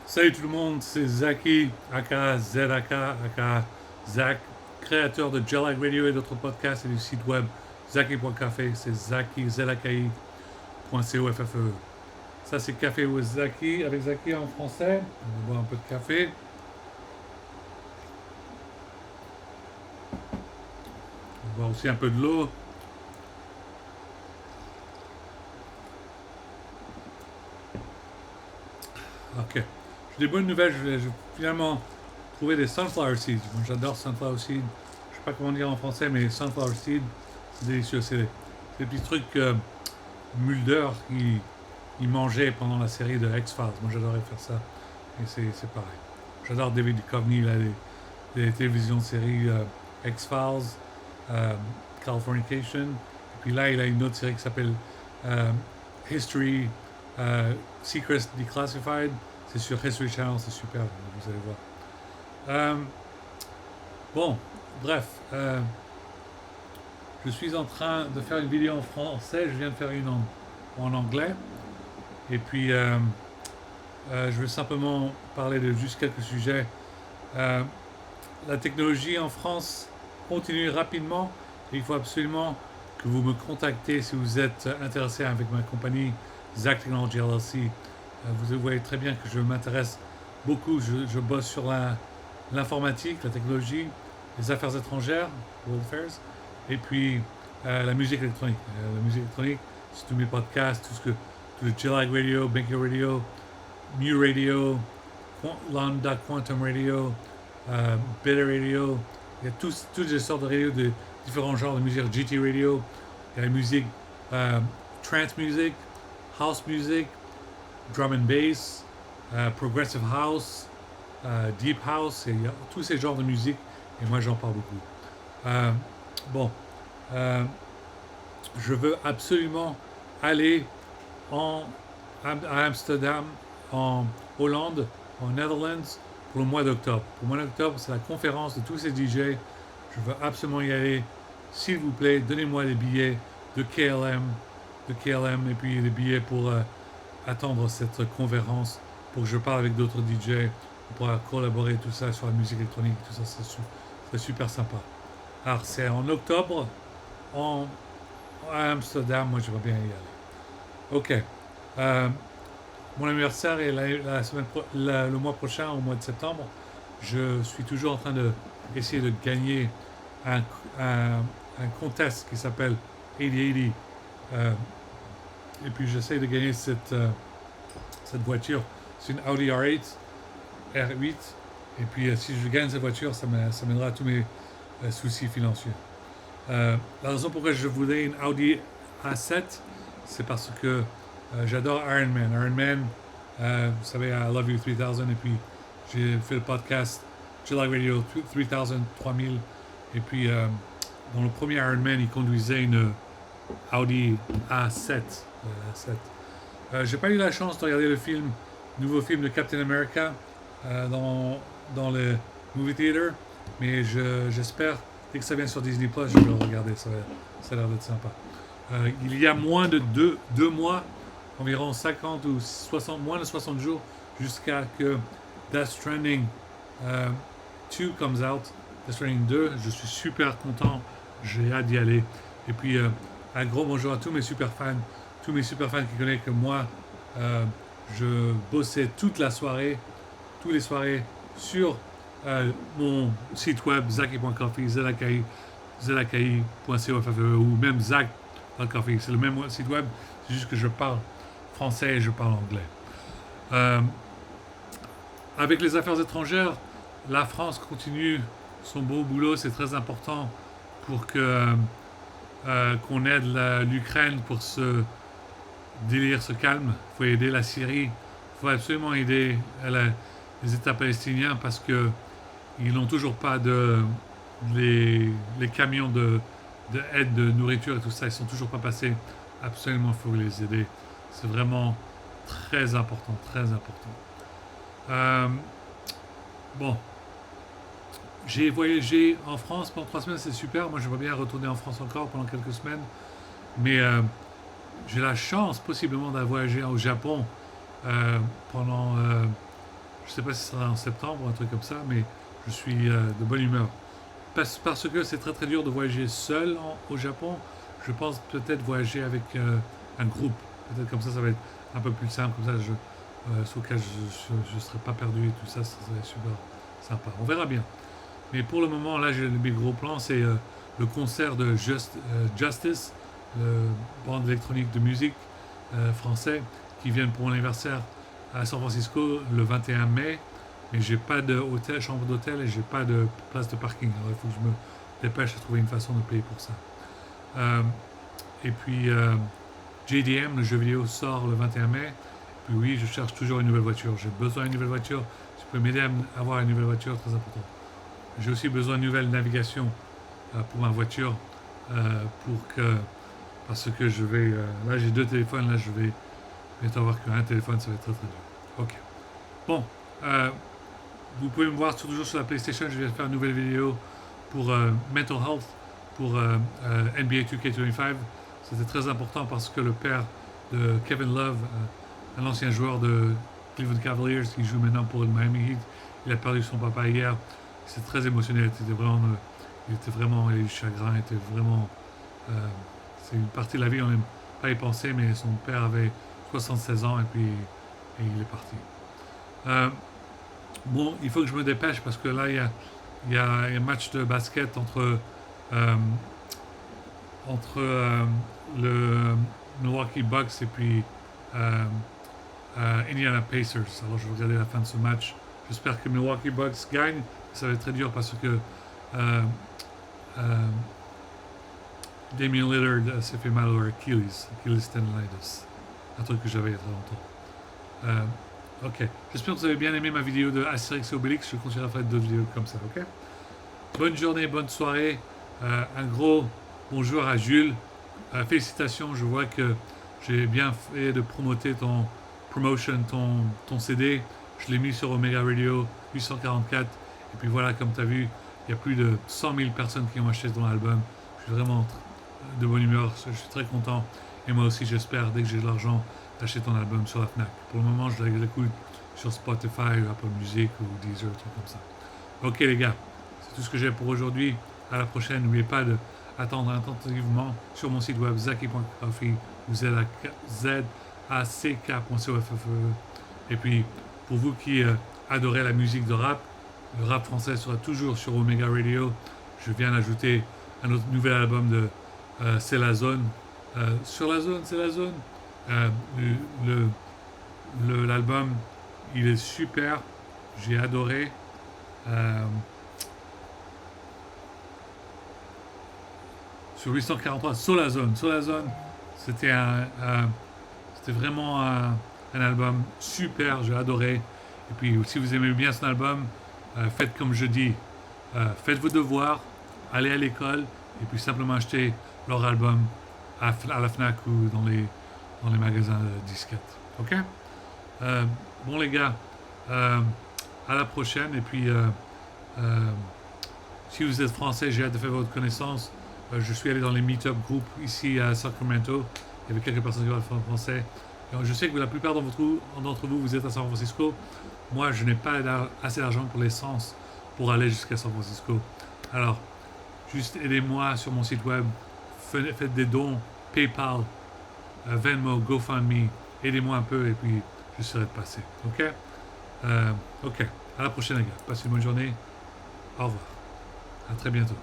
Salut tout le monde, c'est Zaki, aka ZAK, aka Zach, créateur de Jellag Radio et d'autres podcasts et du site web Zaki.café, c'est Zaki, ZAKI.COFFE. Ça c'est Café with Zaki, avec Zaki en français. On va boire un peu de café. On va boire aussi un peu de l'eau. Ok. J'ai des bonnes nouvelles, j'ai finalement trouvé des sunflower seeds. Moi j'adore sunflower seeds. Je sais pas comment dire en français, mais sunflower seeds, c'est délicieux. C'est des petits trucs que Mulder il mangeait pendant la série de X-Files. Moi j'adorais faire ça. Et c'est pareil. J'adore David Duchovny, là, les télévisions de séries X-Files, euh, Californication. Et puis là, il a une autre série qui s'appelle euh, History Secrets Declassified. C'est sur History Channel, c'est super, vous allez voir. Euh, bon, bref, je suis en train de faire une vidéo en français, je viens de faire une en anglais. Et puis, je vais simplement parler de juste quelques sujets. Euh, la technologie en France continue rapidement et il faut absolument que vous me contactez si vous êtes intéressé avec ma compagnie Zack Technology LLC. Vous voyez très bien que je m'intéresse beaucoup, je bosse sur l'informatique, la technologie, les affaires étrangères, World Affairs, et puis la musique électronique. La musique électronique, c'est tous mes podcasts, tout le Jellag Radio, Banker Radio, Mu Radio, Lambda Quantum Radio, Beta Radio. Il y a toutes les sortes de radios de différents genres de musique. GT Radio, il y a la musique trance music, house music, drum and bass, progressive house, deep house. Et il y a tous ces genres de musique et moi j'en parle beaucoup. Euh, bon, euh, je veux absolument aller en, à Amsterdam, en Hollande, en Netherlands, pour le mois d'octobre. Pour le mois d'octobre, c'est la conférence de tous ces DJ. Je veux absolument y aller. S'il vous plaît, donnez-moi des billets de KLM et puis des billets pour attendre cette conférence, pour que je parle avec d'autres DJ, on pourra collaborer tout ça sur la musique électronique, tout ça, c'est super sympa. Alors, c'est en octobre, en, à Amsterdam, moi j'aimerais bien y aller. Ok. Euh, Mon anniversaire est le mois prochain, au mois de septembre. Je suis toujours en train d'essayer de gagner un, un, un contest qui s'appelle 8080. Euh, et puis j'essaie de gagner cette voiture. C'est une Audi R8. Et puis si je gagne cette voiture, ça m'aidera à tous mes soucis financiers. La raison pour laquelle je voulais une Audi A7, c'est parce que j'adore Iron Man. Iron Man, vous savez, I Love You 3000. Et puis, j'ai fait le podcast July Radio 3000. Et puis, dans le premier Iron Man, il conduisait une Audi A7. J'ai pas eu la chance de regarder le nouveau film de Captain America dans le movie theater. Mais j'espère, dès que ça vient sur Disney Plus, je vais le regarder. Ça a l'air d'être sympa. Il y a moins de deux mois, environ 50 ou 60, moins de 60 jours, jusqu'à que Death Stranding 2 comes out. Death Stranding 2, je suis super content, j'ai hâte d'y aller. Et puis, un gros bonjour à tous mes super fans qui connaissent que moi, je bossais toute la soirée, toutes les soirées, sur mon site web, zaki.coffee, zaki.coffee, ou même Zach.coffee. C'est le même site web, c'est juste que je parle français et je parle anglais. Euh, avec les affaires étrangères, la France continue son beau boulot, c'est très important pour qu'on aide l'Ukraine pour ce délire se calme. Il faut aider la Syrie, il faut absolument aider les États palestiniens parce que ils n'ont toujours pas les camions de aide de nourriture et tout ça, ils sont toujours pas passés. Absolument, il faut les aider. C'est vraiment très important, très important. Euh, bon, j'ai voyagé en France pendant 3 semaines, c'est super. Moi, j'aimerais bien retourner en France encore pendant quelques semaines. Mais j'ai la chance, possiblement, d'avoir voyagé au Japon pendant Je sais pas si ce sera en septembre ou un truc comme ça, mais je suis de bonne humeur. Parce que c'est très très dur de voyager seul au Japon. Je pense peut-être voyager avec un groupe. Peut-être comme ça va être un peu plus simple. Comme ça, sous le cas je ne serai pas perdu et tout ça, ça serait super sympa. On verra bien. Mais pour le moment, là, mes gros plans, c'est le concert de Justice, le bande électronique de musique français, qui viennent pour mon anniversaire à San Francisco le 21 mai. Mais j'ai pas de chambre d'hôtel et j'ai pas de place de parking. Alors il faut que je me dépêche à trouver une façon de payer pour ça. Euh, et puis JDM, le jeu vidéo, sort le 21 mai. Puis oui, je cherche toujours une nouvelle voiture. J'ai besoin d'une nouvelle voiture. Si tu peux m'aider à avoir une nouvelle voiture, très important. J'ai aussi besoin d'une nouvelle navigation pour ma voiture. Parce que je vais. Là, j'ai 2 téléphones. Là, je vais bientôt avoir qu'un téléphone. Ça va être très très dur. Ok. Bon. Vous pouvez me voir toujours sur la PlayStation. Je vais faire une nouvelle vidéo pour Mental Health, pour NBA 2K25. C'était très important parce que le père de Kevin Love, un ancien joueur de Cleveland Cavaliers qui joue maintenant pour le Miami Heat, il a perdu son papa hier. C'est très émotionnel. Il a eu du chagrin. C'est une partie de la vie, on n'aime pas y penser, mais son père avait 76 ans et il est parti. Bon, il faut que je me dépêche parce que là, il y a un match de basket entre le Milwaukee Bucks et puis Indiana Pacers. Alors, je vais regarder la fin de ce match. J'espère que Milwaukee Bucks gagne. Ça va être très dur parce que Damian Lillard s'est fait mal au Achilles tendonitis. Un truc que j'avais il y a très longtemps. Ok. J'espère que vous avez bien aimé ma vidéo de Astérix et Obélix. Je continuerai à faire d'autres vidéos comme ça, ok? Bonne journée, bonne soirée. Un gros bonjour à Jules. Félicitations, je vois que j'ai bien fait de promoter ton CD. Je l'ai mis sur Omega Radio 844. Et puis voilà, comme tu as vu, il y a plus de 100 000 personnes qui ont acheté ton album. Je suis vraiment de bonne humeur. Je suis très content. Et moi aussi, j'espère, dès que j'ai de l'argent, d'acheter ton album sur la FNAC. Pour le moment, je l'écoute sur Spotify, Apple Music ou Deezer, trucs comme ça. Ok les gars, c'est tout ce que j'ai pour aujourd'hui. À la prochaine. N'oubliez pas d'attendre attentivement sur mon site web zaki.coffee ou zack.coffee. Et puis, pour vous qui adorez la musique de rap, le rap français sera toujours sur Omega Radio. Je viens d'ajouter un autre nouvel album de C'est la zone. Sur la zone, c'est la zone. L'album, il est super. J'ai adoré. Sur 843, sur la zone, c'était vraiment un album super. J'ai adoré. Et puis, si vous aimez bien son album, faites comme je dis. Faites vos devoirs, allez à l'école et puis simplement achetez leur album à la FNAC ou dans les magasins de disquettes. Ok? Bon les gars, à la prochaine. Et puis, si vous êtes français, j'ai hâte de faire votre connaissance. Je suis allé dans les meet-up groupes ici à Sacramento. Il y avait quelques personnes qui parlent français. Et je sais que la plupart d'entre vous, vous êtes à San Francisco. Moi, je n'ai pas assez d'argent pour l'essence pour aller jusqu'à San Francisco. Alors, juste aidez-moi sur mon site web. Faites des dons, PayPal, Venmo, GoFundMe. Aidez-moi un peu et puis je serai de passer. Ok? Ok. À la prochaine, les gars. Passez une bonne journée. Au revoir. À très bientôt.